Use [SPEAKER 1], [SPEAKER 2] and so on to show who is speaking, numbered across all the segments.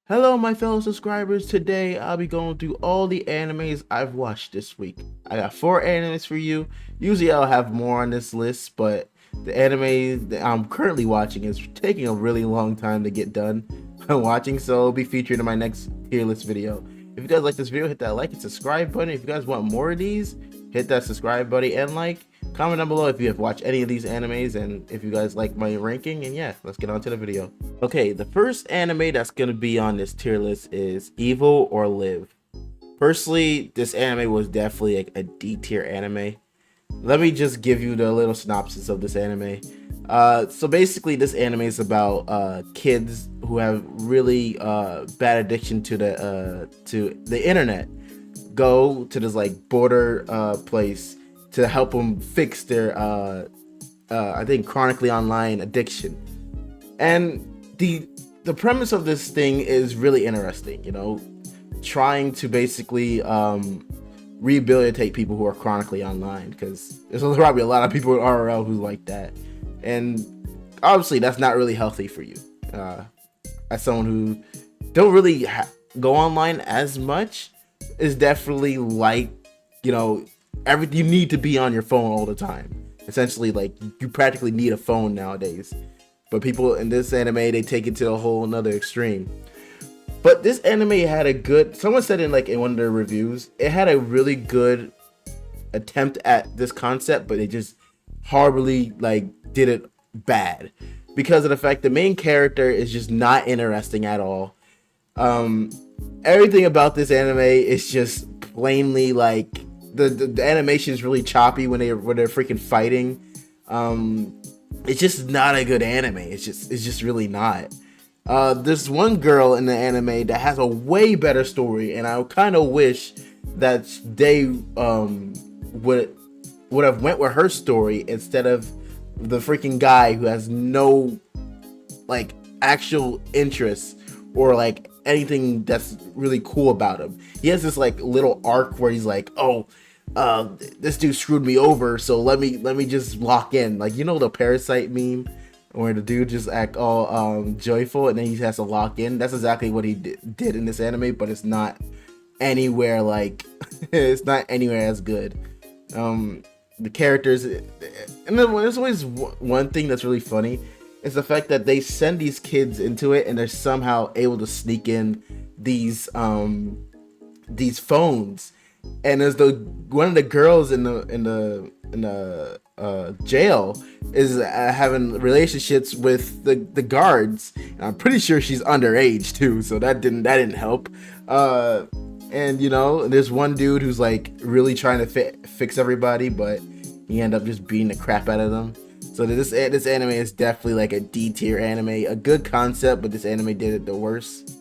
[SPEAKER 1] Hello, my fellow subscribers. Today, I'll be going through all the animes I've watched this week. I got 4 animes for you. Usually, I'll have more on this list, but the anime that I'm currently watching is taking a really long time to get done watching, so it'll be featured in my next tier list video. If you guys like this video, hit that like and subscribe button. If you guys want more of these, hit that subscribe button and like. Comment down below if you have watched any of these animes and if you guys like my ranking. And yeah, let's get on to the video. Okay, the first anime that's gonna be on this tier list is Evil or Live. Personally, this anime was definitely like a D tier anime. Let me just give you the little synopsis of this anime. So basically, this anime is about kids who have really bad addiction to the internet. Go to this like border place to help them fix their I think chronically online addiction. And the premise of this thing is really interesting, you know, trying to basically rehabilitate people who are chronically online, because there's probably a lot of people in RL who like that, and obviously that's not really healthy for you. As someone who don't really go online as much, is definitely like, you know, you need to be on your phone all the time. Essentially, like, you practically need a phone nowadays. But people in this anime, they take it to a whole another extreme. But this anime had a good, someone said in like in one of their reviews, it had a really good attempt at this concept, but it just horribly like did it bad because of the fact the main character is just not interesting at all. Everything about this anime is just plainly like the animation is really choppy when they're freaking fighting. It's just not a good anime. It's just really not. There's one girl in the anime that has a way better story, and I kind of wish that they would have went with her story instead of the freaking guy who has no like actual interest or like anything that's really cool about him. He has this like little arc where he's like, oh, this dude screwed me over, so let me just lock in, like, you know, the Parasite meme where the dude just act all joyful and then he has to lock in. That's exactly what he did in this anime, but it's not anywhere like it's not anywhere as good. The characters, and then there's always one thing that's really funny is the fact that they send these kids into it and they're somehow able to sneak in these phones. And as the one of the girls in the jail is having relationships with the guards, and I'm pretty sure she's underage too, so that didn't help. And you know, there's one dude who's like really trying to fix everybody, but he ended up just beating the crap out of them. So this anime is definitely like a D tier anime, a good concept, but this anime did it the worst.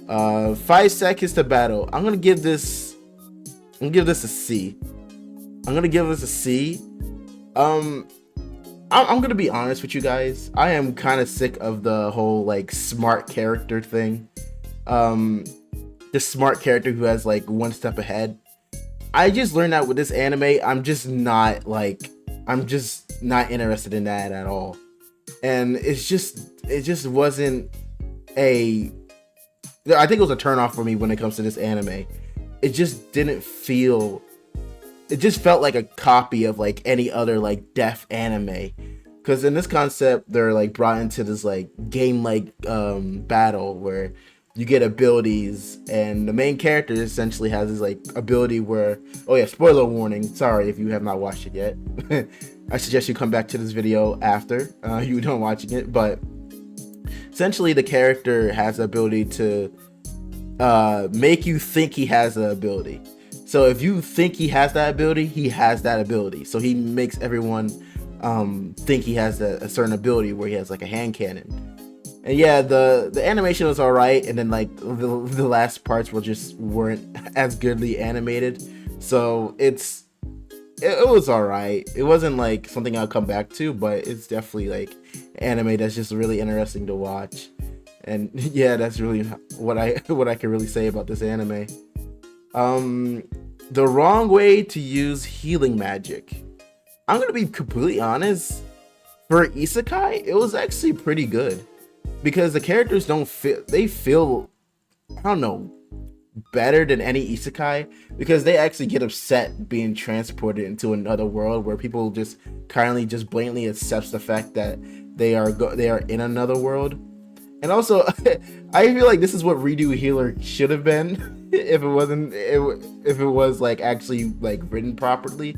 [SPEAKER 1] 5 Seconds to Battle. I'm gonna give this a C. I'm gonna be honest with you guys. I am kind of sick of the whole like smart character thing. The smart character who has like one step ahead. I just learned that with this anime, I'm just not interested in that at all. And it just wasn't I think it was a turnoff for me when it comes to this anime. It just didn't feel, it just felt like a copy of like any other like deaf anime, because in this concept they're like brought into this like game like battle where you get abilities, and the main character essentially has this like ability where, oh yeah, spoiler warning, sorry if you have not watched it yet. I suggest you come back to this video after you done watching it, but essentially the character has the ability to make you think he has the ability. So if you think he has that ability, he has that ability. So he makes everyone think he has a certain ability where he has like a hand cannon. And yeah, the animation was all right, and then like the last parts weren't as goodly animated. So it was all right. It wasn't like something I'll come back to, but it's definitely like anime that's just really interesting to watch. And yeah, that's really what I can really say about this anime. The wrong way to use healing magic. I'm gonna be completely honest. For isekai, it was actually pretty good, because the characters don't feel I don't know, better than any isekai, because they actually get upset being transported into another world where people just kindly just blatantly accepts the fact that they are in another world. And also, I feel like this is what Redo Healer should have been if it was like actually like written properly.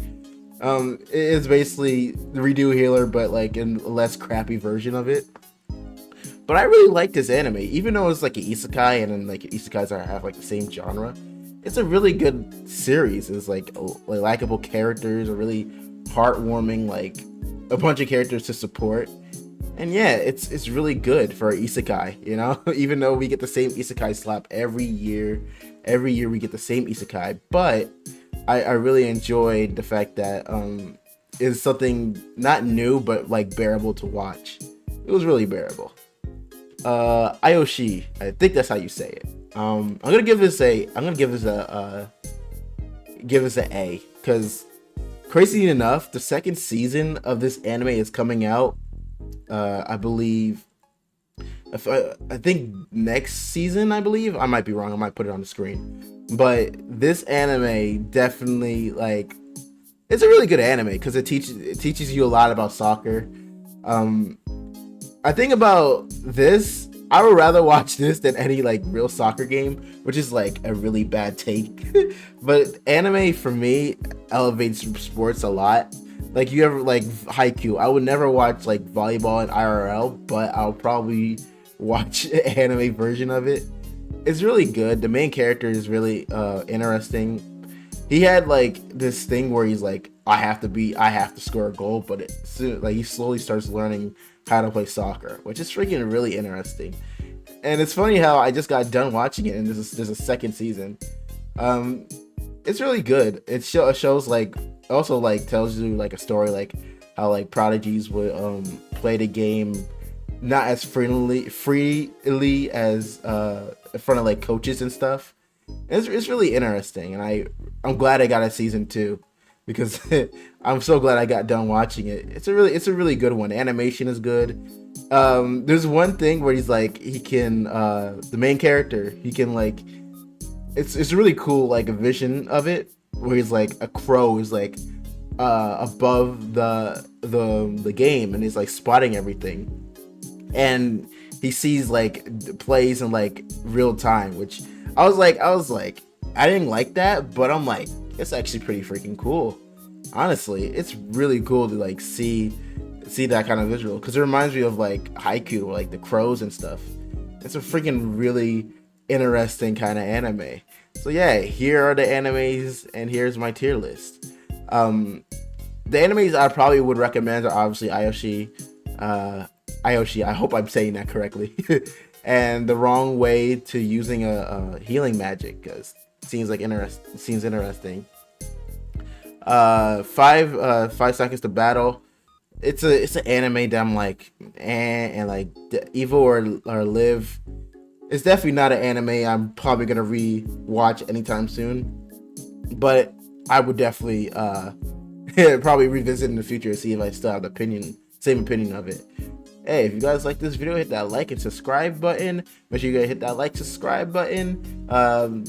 [SPEAKER 1] It's basically the Redo Healer, but like in a less crappy version of it. But I really like this anime, even though it's like an isekai, and then like isekais have like the same genre. It's a really good series. It's like likable characters, a really heartwarming, like a bunch of characters to support. And yeah, it's really good for isekai, you know. Even though we get the same isekai slap every year we get the same isekai, but I really enjoyed the fact that it's something not new but like bearable to watch. It was really bearable. Ayoshi, I think that's how you say it. I'm gonna give this a A, because crazy enough, the second season of this anime is coming out. I believe, I think next season. I believe, I might be wrong. I might put it on the screen, but this anime definitely, like, it's a really good anime because it teaches you a lot about soccer. I think about this, I would rather watch this than any like real soccer game, which is like a really bad take. But anime for me elevates sports a lot. Like, you ever like Haikyuu, I would never watch like volleyball in IRL, but I'll probably watch an anime version of it. It's really good. The main character is really interesting. He had like this thing where he's like, I have to score a goal, but like he slowly starts learning how to play soccer, which is freaking really interesting. And it's funny how I just got done watching it, and there's a second season. It's really good. It shows like, also like tells you like a story, like how like prodigies would play the game not as freely as in front of like coaches and stuff. And it's really interesting, and I'm glad I got a season 2, because I'm so glad I got done watching it. It's a really good one. The animation is good. There's one thing where he's like, he can the main character, he can like, it's really cool, like a vision of it where he's like, a crow is like above the game, and he's like spotting everything, and he sees like plays in like real time, which I was like I didn't like that, but I'm like, it's actually pretty freaking cool. Honestly, it's really cool to like see that kind of visual, because it reminds me of like Haikyuu, or like the crows and stuff. It's a freaking really interesting kind of anime. So yeah, here are the animes, and here's my tier list. The animes I probably would recommend are obviously Ayoshi, I hope I'm saying that correctly, and The Wrong Way to Using a Healing Magic, because it seems interesting. 5 Seconds to Battle. It's an anime that I'm like, and like Evil or Live. It's definitely not an anime I'm probably gonna re-watch anytime soon, but I would definitely probably revisit in the future to see if I still have the same opinion of it. Hey, if you guys like this video, hit that like and subscribe button. Make sure you guys hit that like, subscribe button.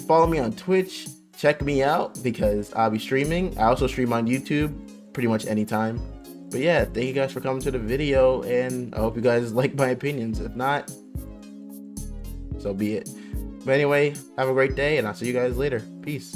[SPEAKER 1] Follow me on Twitch. Check me out, because I'll be streaming. I also stream on YouTube pretty much anytime. But yeah, thank you guys for coming to the video, and I hope you guys like my opinions. If not, so be it. But anyway, have a great day, and I'll see you guys later. Peace.